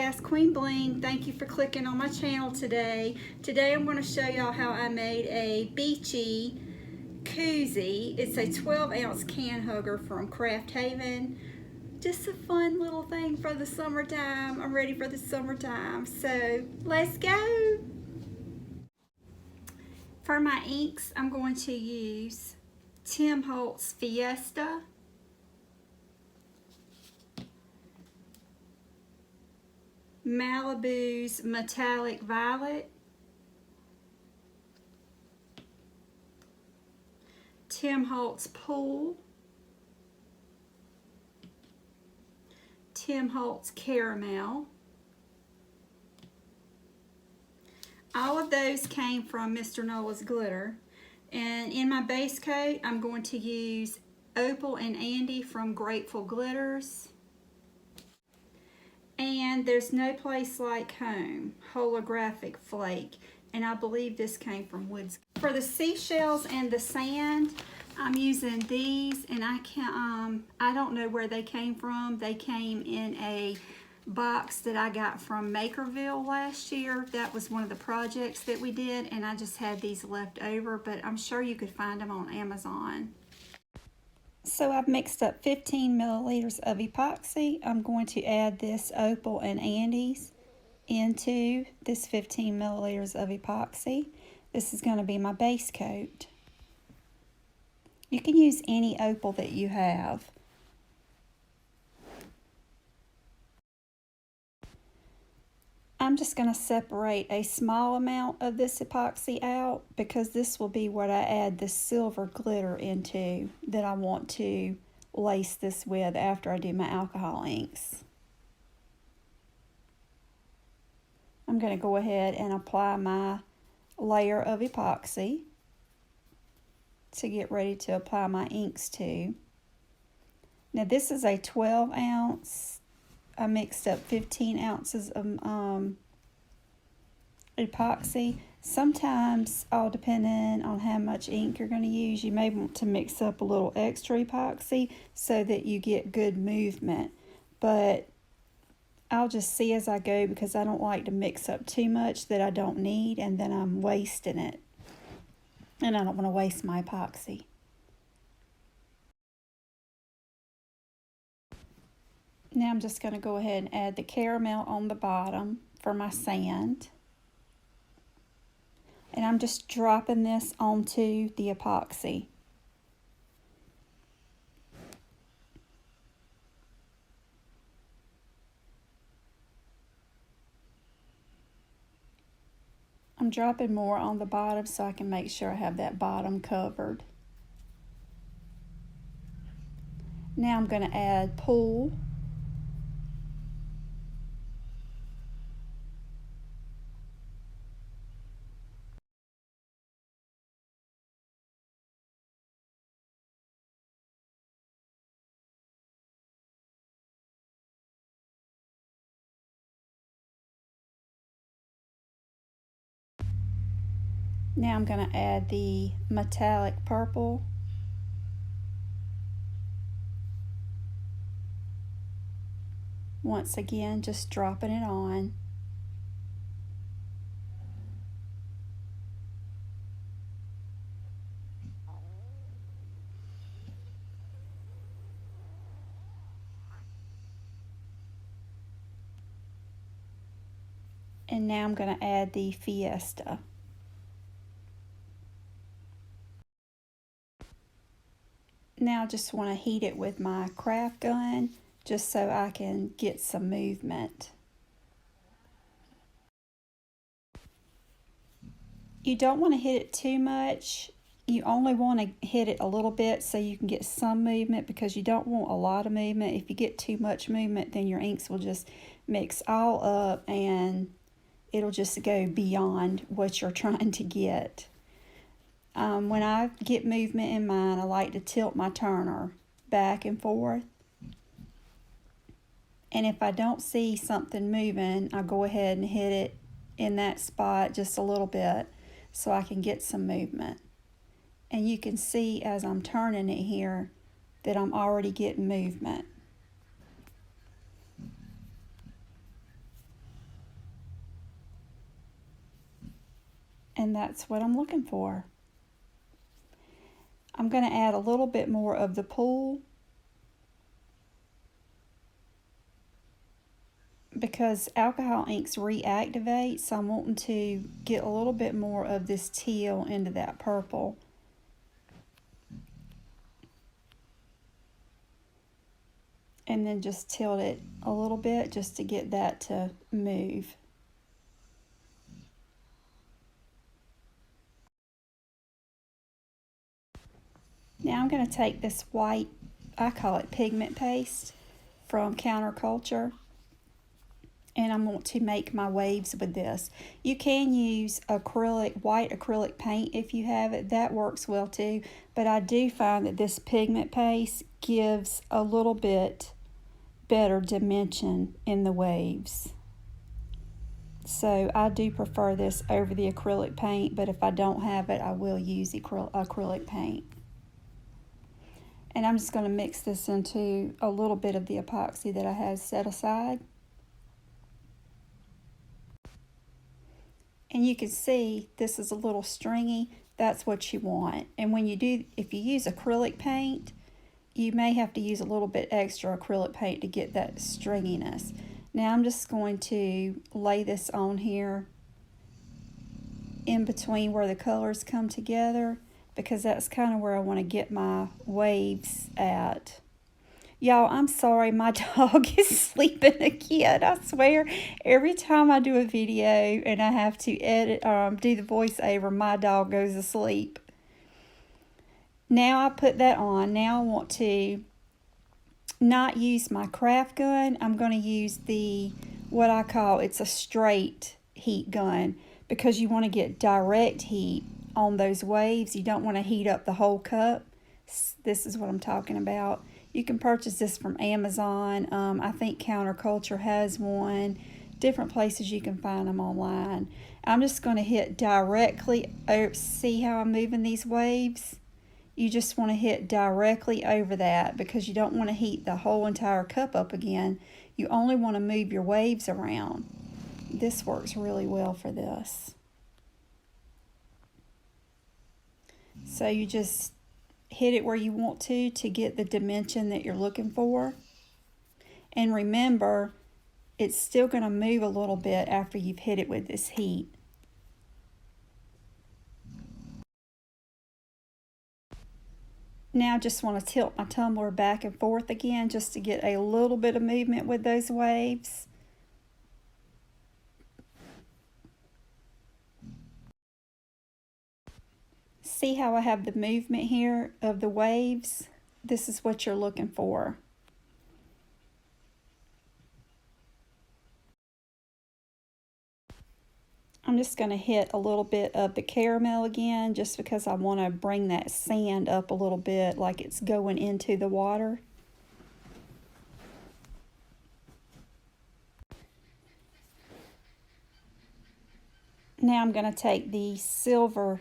Badass Queen Bling. Thank you for clicking on my channel today. Today I'm going to show y'all how I made a beachy koozie. It's a 12-ounce can hugger from Craft Haven. Just a fun little thing for the summertime. I'm ready for the summertime. So let's go. For my inks, I'm going to use Tim Holtz Fiesta, Malibu's Metallic Violet, Tim Holtz Pool, Tim Holtz Caramel. All of those came from Mr. Nola's Glitter. And in my base coat, I'm going to use Opal and Andy from Grateful Glitters. And There's No Place Like Home, Holographic Flake. And I believe this came from Woods. For the seashells and the sand, I'm using these, and I don't know where they came from. They came in a box that I got from Makerville last year. That was one of the projects that we did, and I just had these left over, but I'm sure you could find them on Amazon. So I've mixed up 15 milliliters of epoxy. I'm going to add this Opal and Andy's into this 15 milliliters of epoxy. This is going to be my base coat. You can use any opal that you have. I'm just going to separate a small amount of this epoxy out because this will be what I add the silver glitter into that I want to lace this with after I do my alcohol inks. I'm going to go ahead and apply my layer of epoxy to get ready to apply my inks to. Now this is a 12 ounce. I mixed up 15 ounces of epoxy. Sometimes, all depending on how much ink you're going to use, you may want to mix up a little extra epoxy so that you get good movement. But I'll just see as I go because I don't like to mix up too much that I don't need and then I'm wasting it. And I don't want to waste my epoxy. Now I'm just going to go ahead and add the caramel on the bottom for my sand. And I'm just dropping this onto the epoxy. I'm dropping more on the bottom so I can make sure I have that bottom covered. Now I'm going to add Pool. Now I'm going to add the metallic purple. Once again, just dropping it on. And now I'm going to add the Fiesta. Now I just want to heat it with my craft gun just so I can get some movement. You don't want to hit it too much. You only want to hit it a little bit so you can get some movement because you don't want a lot of movement. If you get too much movement, then your inks will just mix all up and it'll just go beyond what you're trying to get. When I get movement in mine, I like to tilt my turner back and forth. And if I don't see something moving, I go ahead and hit it in that spot just a little bit so I can get some movement. And you can see as I'm turning it here that I'm already getting movement. And that's what I'm looking for. I'm going to add a little bit more of the pool because alcohol inks reactivate, so I'm wanting to get a little bit more of this teal into that purple. And then just tilt it a little bit just to get that to move. Now I'm going to take this white, I call it pigment paste from Counterculture, and I want to make my waves with this. You can use white acrylic paint if you have it. That works well too, but I do find that this pigment paste gives a little bit better dimension in the waves. So I do prefer this over the acrylic paint, but if I don't have it, I will use acrylic paint. And I'm just going to mix this into a little bit of the epoxy that I have set aside. And you can see this is a little stringy. That's what you want. And when you do, if you use acrylic paint, you may have to use a little bit extra acrylic paint to get that stringiness. Now I'm just going to lay this on here in between where the colors come together, because that's kind of where I want to get my waves at. Y'all, I'm sorry, my dog is sleeping again. I swear, every time I do a video and I have to edit, do the voiceover, my dog goes to sleep. Now I put that on. Now I want to not use my craft gun. I'm going to use what I call, it's a straight heat gun, because you want to get direct heat on those waves. You don't want to heat up the whole cup. This is what I'm talking about. You can purchase this from Amazon. I think Counterculture has one. Different places you can find them online. I'm just going to hit directly over. See how I'm moving these waves? You just want to hit directly over that, because you don't want to heat the whole entire cup up again. You only want to move your waves around. This works really well for this. So you just hit it where you want to get the dimension that you're looking for. And remember, it's still going to move a little bit after you've hit it with this heat. Now I just want to tilt my tumbler back and forth again just to get a little bit of movement with those waves. See how I have the movement here of the waves? This is what you're looking for. I'm just going to hit a little bit of the caramel again, just because I want to bring that sand up a little bit, like it's going into the water. Now I'm going to take the silver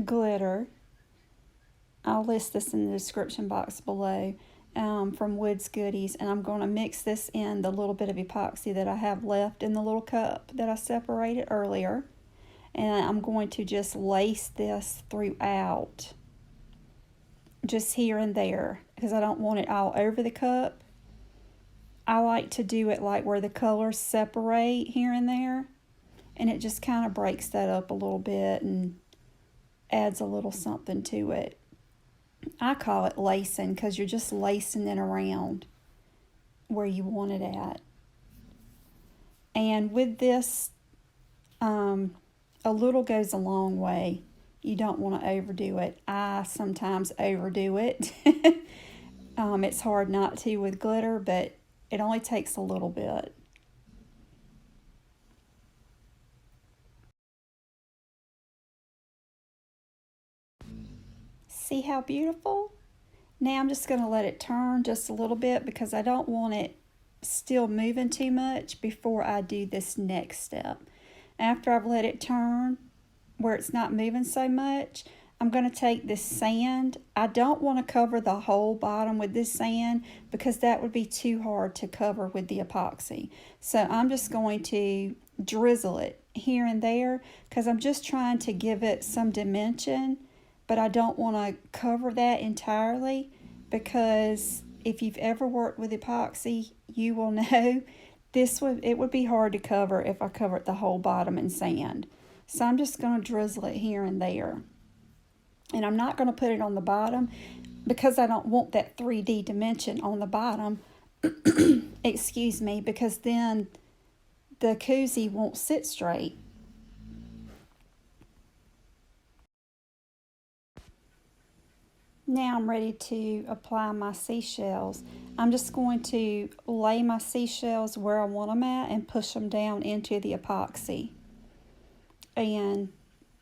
glitter. I'll list this in the description box below, from Woods Goodies, and I'm going to mix this in the little bit of epoxy that I have left in the little cup that I separated earlier, and I'm going to just lace this throughout, just here and there, because I don't want it all over the cup. I like to do it like where the colors separate here and there, and it just kind of breaks that up a little bit and adds a little something to it. I call it lacing, because you're just lacing it around where you want it at. And with this, a little goes a long way. You don't want to overdo it. I sometimes overdo it. It's hard not to with glitter, but it only takes a little bit. See how beautiful? Now I'm just going to let it turn just a little bit, because I don't want it still moving too much before I do this next step. After I've let it turn where it's not moving so much, I'm going to take this sand. I don't want to cover the whole bottom with this sand, because that would be too hard to cover with the epoxy. So I'm just going to drizzle it here and there because I'm just trying to give it some dimension, but I don't want to cover that entirely because if you've ever worked with epoxy, you will know it would be hard to cover if I covered the whole bottom in sand. So I'm just going to drizzle it here and there. And I'm not going to put it on the bottom because I don't want that 3D dimension on the bottom. Excuse me, because then the koozie won't sit straight. Now I'm ready to apply my seashells. I'm just going to lay my seashells where I want them at and push them down into the epoxy. And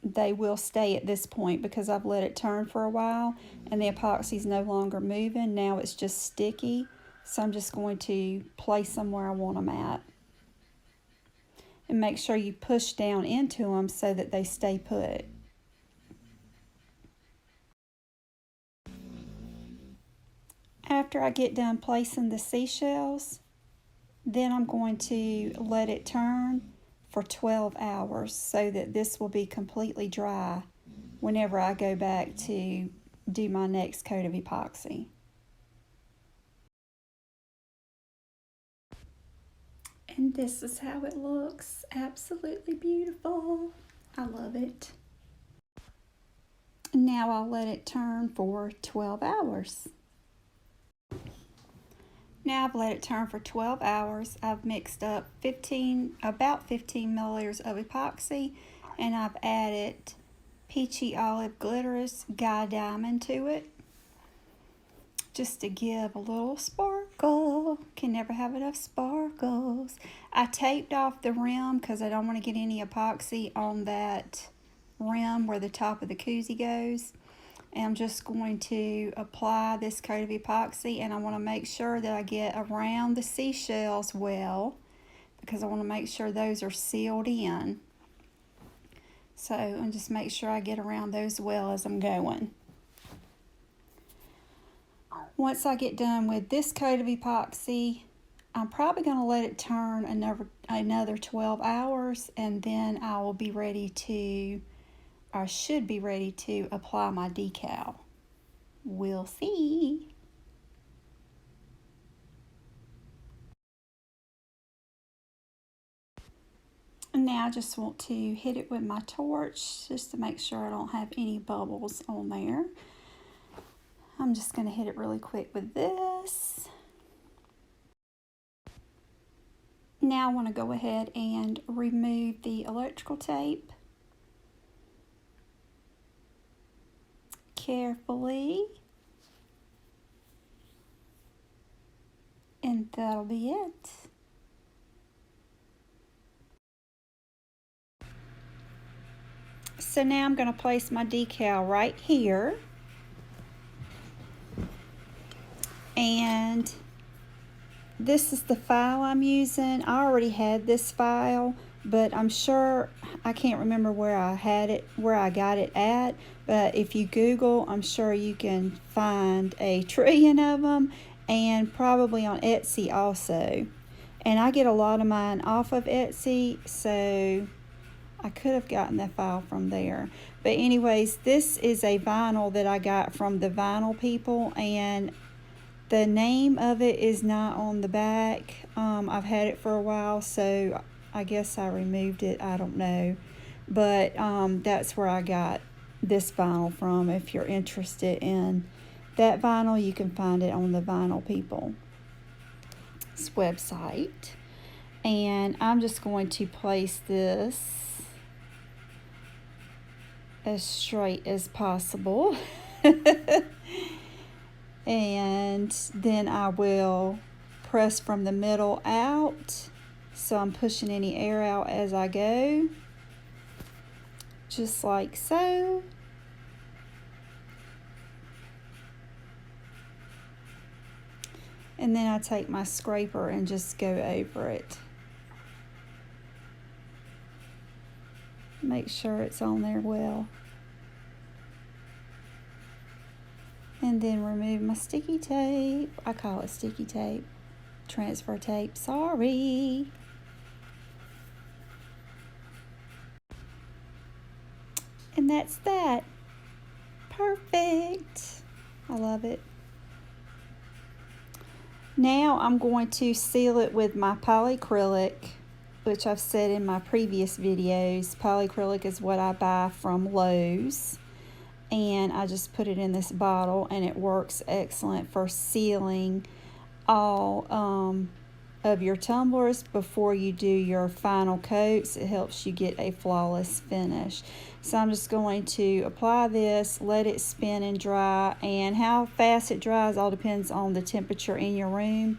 they will stay at this point because I've let it turn for a while and the epoxy is no longer moving. Now it's just sticky. So I'm just going to place them where I want them at. And make sure you push down into them so that they stay put. After I get done placing the seashells, then I'm going to let it turn for 12 hours so that this will be completely dry whenever I go back to do my next coat of epoxy. And this is how it looks. Absolutely beautiful. I love it. Now I'll let it turn for 12 hours. Now I've let it turn for 12 hours. I've mixed up about 15 milliliters of epoxy, and I've added Peachy Olive Glitter's Guy Diamond to it, just to give a little sparkle. Can never have enough sparkles. I taped off the rim because I don't want to get any epoxy on that rim where the top of the koozie goes. And I'm just going to apply this coat of epoxy, and I want to make sure that I get around the seashells well because I want to make sure those are sealed in. So I'll just make sure I get around those well as I'm going. Once I get done with this coat of epoxy, I'm probably going to let it turn another 12 hours, and then I will be ready to, or should be ready to apply my decal. We'll see. And now I just want to hit it with my torch just to make sure I don't have any bubbles on there. I'm just going to hit it really quick with this. Now I want to go ahead and remove the electrical tape. Carefully. And that'll be it. So now I'm going to place my decal right here. And this is the file I'm using. I already had this file, but I'm sure, I can't remember where I had it, where I got it at, but if you Google, I'm sure you can find a trillion of them, and probably on Etsy also. And I get a lot of mine off of Etsy, so I could have gotten that file from there. But anyways, this is a vinyl that I got from the Vinyl People, and the name of it is not on the back. I've had it for a while, so I guess I removed it. I don't know. But that's where I got this vinyl from. If you're interested in that vinyl, you can find it on the Vinyl People's website. And I'm just going to place this as straight as possible. And then I will press from the middle out, so I'm pushing any air out as I go, just like so. And then I take my scraper and just go over it. Make sure it's on there well. And then remove my sticky tape. I call it sticky tape. Transfer tape, sorry. And that's that. Perfect. I love it. Now I'm going to seal it with my polyacrylic, which I've said in my previous videos. Polyacrylic is what I buy from Lowe's. And I just put it in this bottle, and it works excellent for sealing all of your tumblers before you do your final coats. It helps you get a flawless finish. So I'm just going to apply this, let it spin and dry, and how fast it dries all depends on the temperature in your room.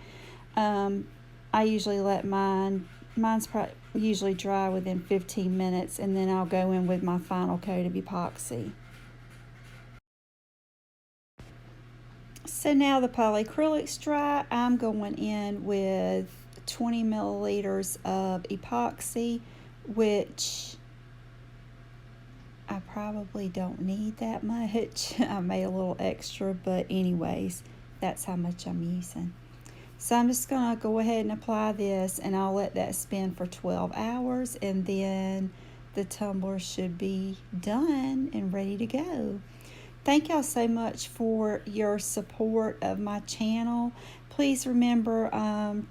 I usually let mine's usually dry within 15 minutes, and then I'll go in with my final coat of epoxy. So now the polyacrylic's dry, I'm going in with 20 milliliters of epoxy, which I probably don't need that much. I made a little extra, but anyways, that's how much I'm using. So I'm just going to go ahead and apply this, and I'll let that spin for 12 hours, and then the tumbler should be done and ready to go. Thank y'all so much for your support of my channel. Please remember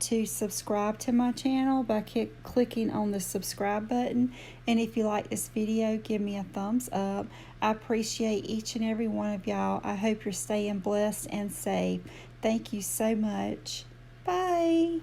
to subscribe to my channel by clicking on the subscribe button. And if you like this video, give me a thumbs up. I appreciate each and every one of y'all. I hope you're staying blessed and safe. Thank you so much. Bye.